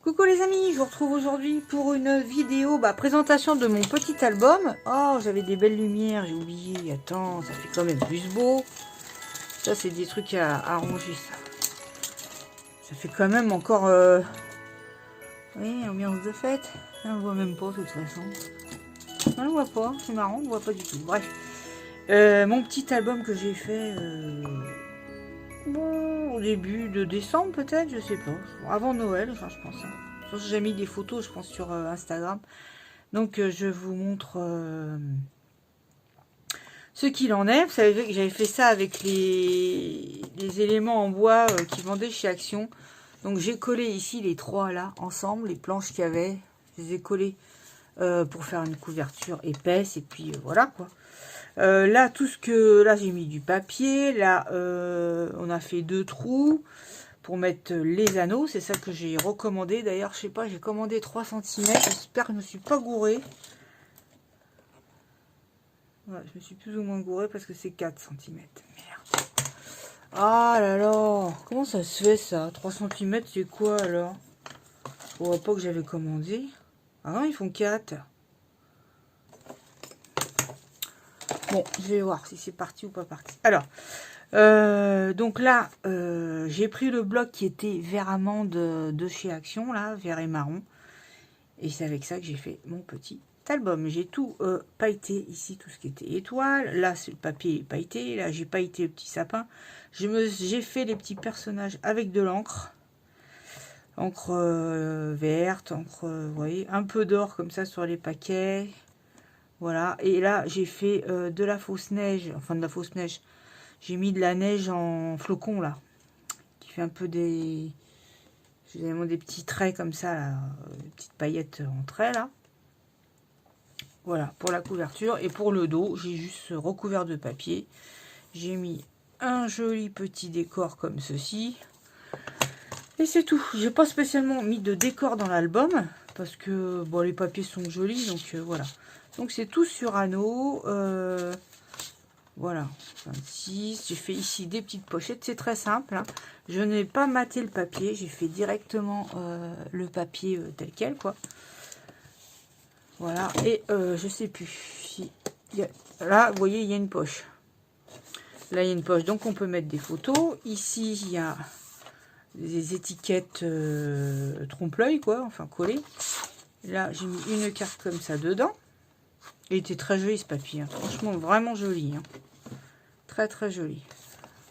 Coucou les amis, je vous retrouve aujourd'hui pour une vidéo présentation de mon petit album. Oh, j'avais des belles lumières, j'ai oublié. Attends, ça fait quand même plus beau. Ça, c'est des trucs à arranger, ça. Ça fait quand même encore... Oui, ambiance de fête. On le voit même pas, de toute façon. On le voit pas, c'est marrant, on le voit pas du tout. Bref. Mon petit album que j'ai fait... Bon, au début de décembre, peut-être, je sais pas. Avant Noël, enfin, je pense. J'ai mis des photos, je pense, sur Instagram. Donc, je vous montre ce qu'il en est. Vous savez que j'avais fait ça avec les éléments en bois qui vendaient chez Action. Donc, j'ai collé ici les trois, là, ensemble, les planches qu'il y avait. Je les ai collées pour faire une couverture épaisse. Et puis, voilà, quoi. Là, tout ce que... Là, j'ai mis du papier. Là, on a fait 2 trous pour mettre les anneaux. C'est ça que j'ai recommandé. D'ailleurs, je sais pas, j'ai commandé 3 cm. J'espère que je ne me suis pas gourée. Ouais, je me suis plus ou moins gourée parce que c'est 4 cm. Merde. Ah là là. Comment ça se fait, ça? 3 cm, c'est quoi, alors? Je vois pas que j'avais commandé. Ah non, ils font 4. Bon, je vais voir si c'est parti ou pas parti. Alors, donc là, j'ai pris le bloc qui était vert amande de chez Action, là, vert et marron. Et c'est avec ça que j'ai fait mon petit album. J'ai tout pailleté ici, tout ce qui était étoile. Là, c'est le papier pailleté. Là, j'ai pailleté le petit sapin. J'ai fait les petits personnages avec de l'encre. Encre verte, encre, vous voyez, un peu d'or comme ça sur les paquets. Voilà. Et là, j'ai fait de la fausse neige. Enfin, de la fausse neige. J'ai mis de la neige en flocon, là. Qui fait un peu des... J'ai vraiment des petits traits comme ça, là. Des petites paillettes en traits, là. Voilà, pour la couverture. Et pour le dos, j'ai juste recouvert de papier. J'ai mis un joli petit décor comme ceci. Et c'est tout. J'ai pas spécialement mis de décor dans l'album. Parce que, bon, les papiers sont jolis. Donc, voilà. Donc, c'est tout sur anneau. Voilà. 26. J'ai fait ici des petites pochettes. C'est très simple, hein. Je n'ai pas maté le papier. J'ai fait directement le papier tel quel, quoi. Voilà, et je sais plus si... Là, vous voyez, il y a une poche. Là, il y a une poche, donc on peut mettre des photos. Ici, il y a des étiquettes trompe-l'œil, quoi, enfin collées. Là, j'ai mis une carte comme ça dedans. Il était très joli, ce papier. Hein. Franchement, vraiment joli. Hein. Très, très joli.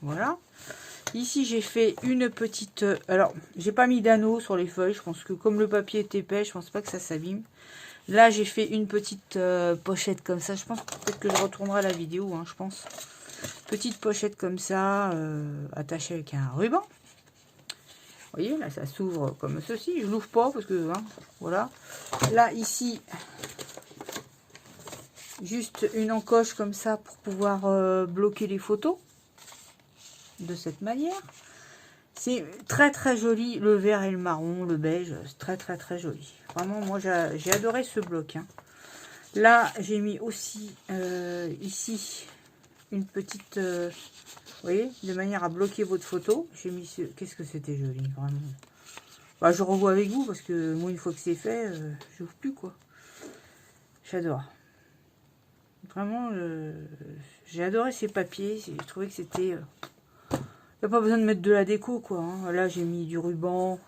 Voilà. Ici, j'ai fait une petite... alors, j'ai pas mis d'anneau sur les feuilles. Je pense que comme le papier est épais, je pense pas que ça s'abîme. Là, j'ai fait une petite pochette comme ça. Je pense peut-être que je retournerai la vidéo, hein, je pense. Petite pochette comme ça, attachée avec un ruban. Vous voyez, là, ça s'ouvre comme ceci. Je l'ouvre pas parce que, hein, voilà. Là, ici, juste une encoche comme ça pour pouvoir bloquer les photos. De cette manière. C'est très, très joli. Le vert et le marron, le beige, c'est très, très, très joli. Vraiment, moi, j'ai adoré ce bloc, hein. Là, j'ai mis aussi ici une petite, vous voyez, de manière à bloquer votre photo. J'ai mis ce, qu'est-ce que c'était joli, vraiment. Bah, je revois avec vous parce que moi, une fois que c'est fait, je n'ouvre plus, quoi. J'adore. Vraiment, j'ai adoré ces papiers. J'ai trouvé que c'était... il n'y a pas besoin de mettre de la déco, quoi. Hein. Là, j'ai mis du ruban.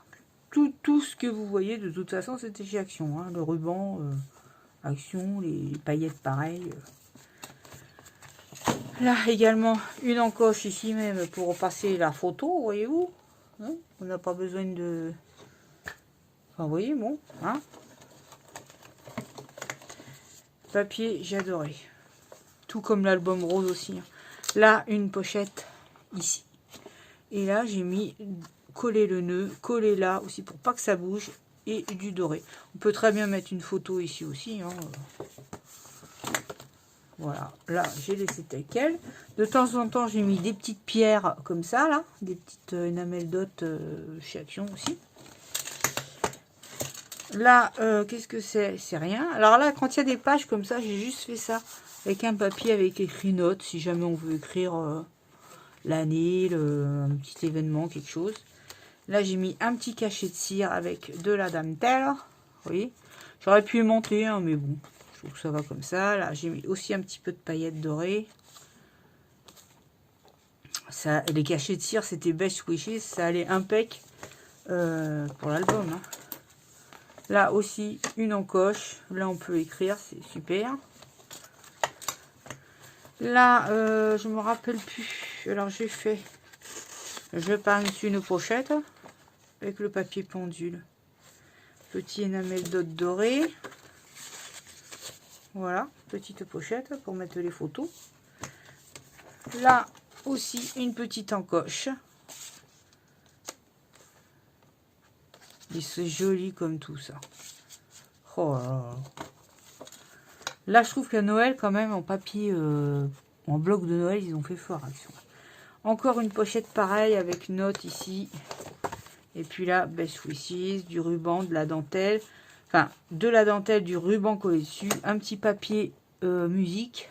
Tout ce que vous voyez, de toute façon, c'était chez Action. Hein. Le ruban... Action, les paillettes pareilles. Là également une encoche ici même pour passer la photo, voyez-vous. Hein, on n'a pas besoin de... Enfin, vous voyez, bon. Hein, papier, j'ai adoré. Tout comme l'album rose aussi. Hein. Là, une pochette ici. Et là, j'ai mis coller le nœud, coller là aussi pour pas que ça bouge. Et du doré. On peut très bien mettre une photo ici aussi. Hein. Voilà, là j'ai laissé tel quel. De temps en temps j'ai mis des petites pierres comme ça là, des petites enamel dot chez Action aussi. Là, qu'est-ce que c'est? C'est rien. Alors là, quand il y a des pages comme ça, j'ai juste fait ça avec un papier avec écrit notes, si jamais on veut écrire l'année, un petit événement, quelque chose. Là, j'ai mis un petit cachet de cire avec de la dentelle. Vous voyez, j'aurais pu aimanter, hein, mais bon, je trouve que ça va comme ça. Là, j'ai mis aussi un petit peu de paillettes dorées. Ça, les cachets de cire, c'était beige squishy, ça allait impec pour l'album. Hein. Là aussi, une encoche. Là, on peut écrire, c'est super. Là, je me rappelle plus. Alors, j'ai fait, je pense, une pochette avec le papier pendule. Petit énamel dot doré. Voilà, petite pochette pour mettre les photos. Là aussi, une petite encoche. Et c'est joli comme tout ça. Oh là là. Là, je trouve qu'à Noël, quand même, en papier, en bloc de Noël, ils ont fait fort Action. Encore une pochette pareille avec note ici. Et puis là, Best Wishes, du ruban, de la dentelle. Enfin, de la dentelle, du ruban collé dessus. Un petit papier musique.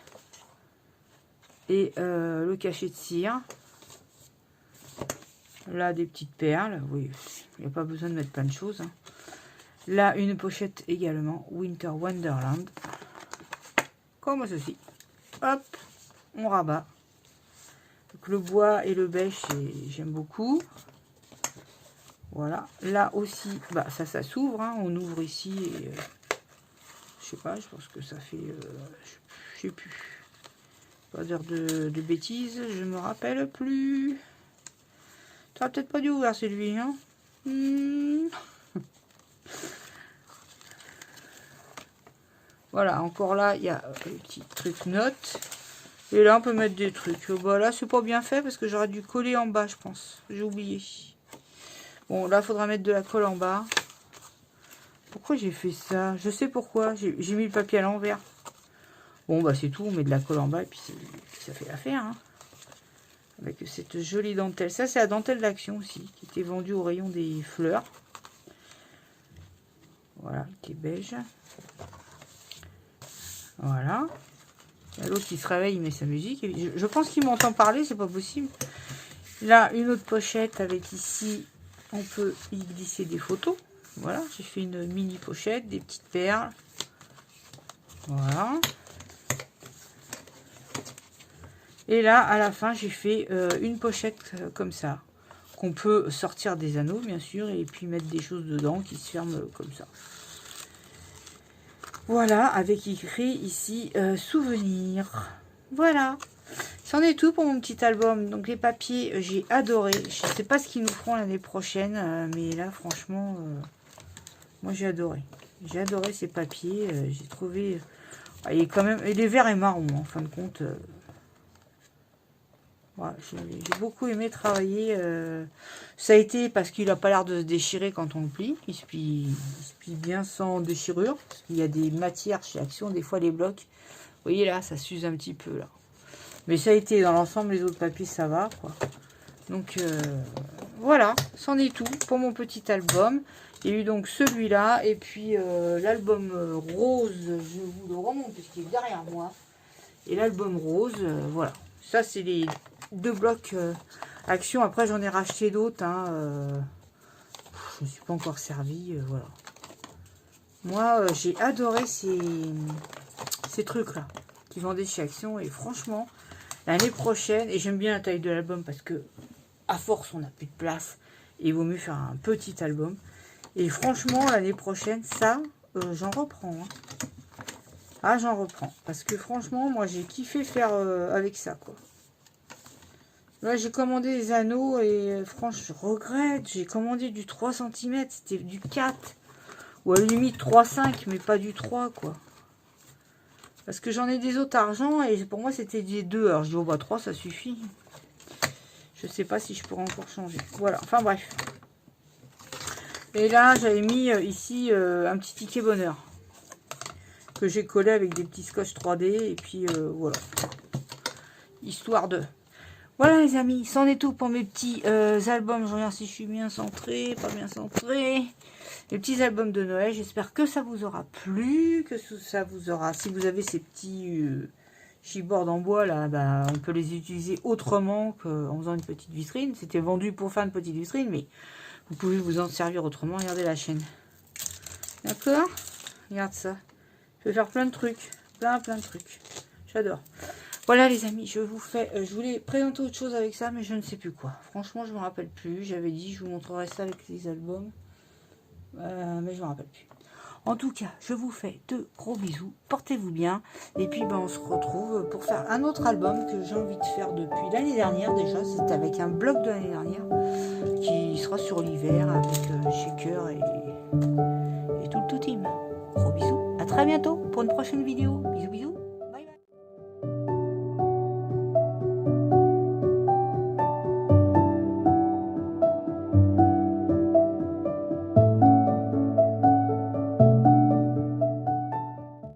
Et le cachet de cire. Là, des petites perles. Oui, il n'y a pas besoin de mettre plein de choses. Hein. Là, une pochette également. Winter Wonderland. Comme ceci. Hop, on rabat. Donc, le bois et le beige, j'aime beaucoup. Voilà. Là aussi, bah, ça s'ouvre. Hein. On ouvre ici et je sais pas, je pense que ça fait... je sais plus. Pas dire de bêtises, je me rappelle plus. Tu n'aurais peut-être pas dû ouvrir celui, hein. Voilà, encore là, il y a un petit truc note. Et là, on peut mettre des trucs. Bah, là, c'est pas bien fait parce que j'aurais dû coller en bas, je pense. J'ai oublié. Bon, là, il faudra mettre de la colle en bas. Pourquoi j'ai fait ça? Je sais pourquoi. J'ai mis le papier à l'envers. Bon, bah, c'est tout. On met de la colle en bas et puis ça fait l'affaire. Hein. Avec cette jolie dentelle. Ça, c'est la dentelle d'Action aussi, qui était vendue au rayon des fleurs. Voilà, qui est beige. Voilà. Il y a l'autre qui se réveille, il met sa musique. Je pense qu'il m'entend parler, c'est pas possible. Là, une autre pochette avec ici, on peut y glisser des photos. Voilà, j'ai fait une mini pochette, des petites perles. Voilà. Et là, à la fin, j'ai fait une pochette comme ça. Qu'on peut sortir des anneaux, bien sûr, et puis mettre des choses dedans qui se ferment comme ça. Voilà, avec écrit ici souvenir. Voilà. C'en est tout pour mon petit album. Donc les papiers, j'ai adoré. Je ne sais pas ce qu'ils nous feront l'année prochaine, mais là, franchement, moi j'ai adoré. J'ai adoré ces papiers. J'ai trouvé... il est quand même... Et les verts et marrons, en fin de compte. Voilà, j'ai beaucoup aimé travailler. Ça a été parce qu'il n'a pas l'air de se déchirer quand on le plie. Il se plie bien sans déchirure. Parce qu'il y a des matières chez Action, des fois les blocs. Vous voyez là, ça s'use un petit peu là. Mais ça a été dans l'ensemble, les autres papiers, ça va quoi. Donc voilà, c'en est tout pour mon petit album. Il y a eu donc celui-là et puis l'album rose. Je vous le remonte puisqu'il est derrière moi. Et l'album rose, voilà. Ça, c'est les deux blocs Action. Après, j'en ai racheté d'autres. Hein, je ne suis pas encore servi. Voilà. Moi, j'ai adoré ces trucs-là qui vendaient chez Action. Et franchement, l'année prochaine, et j'aime bien la taille de l'album parce que, à force, on n'a plus de place. Et il vaut mieux faire un petit album. Et franchement, l'année prochaine, ça, j'en reprends. Hein. Ah, j'en reprends. Parce que franchement, moi, j'ai kiffé faire avec ça, quoi. Là, j'ai commandé des anneaux et franchement, je regrette. J'ai commandé du 3 cm. C'était du 4. Ou à la limite 3,5, mais pas du 3, quoi. Parce que j'en ai des autres argent et pour moi, c'était des 2. Alors, je dis, oh, bah 3, ça suffit. Je sais pas si je pourrais encore changer. Voilà, enfin bref. Et là, j'avais mis ici un petit ticket bonheur. Que j'ai collé avec des petits scotch 3D. Et puis, voilà. Histoire de... Voilà les amis, c'en est tout pour mes petits albums. Je regarde si je suis bien centré, pas bien centré. Les petits albums de Noël. J'espère que ça vous aura plu, que ça vous aura... Si vous avez ces petits chipboards en bois, là, bah, on peut les utiliser autrement qu'en faisant une petite vitrine. C'était vendu pour faire une petite vitrine, mais Vous pouvez vous en servir autrement. Regardez la chaîne. D'accord? Regarde ça. Je vais faire plein de trucs. Plein de trucs. J'adore. Voilà les amis, je voulais présenter autre chose avec ça, mais je ne sais plus quoi. Franchement, je ne me rappelle plus. J'avais dit, je vous montrerai ça avec les albums. Mais je ne me rappelle plus. En tout cas, je vous fais de gros bisous. Portez-vous bien. Et puis, ben, on se retrouve pour faire un autre album que j'ai envie de faire depuis l'année dernière déjà. C'est avec un blog de l'année dernière qui sera sur l'hiver avec Shaker et tout le tout team. Gros bisous. À très bientôt pour une prochaine vidéo. Bisous, bisous.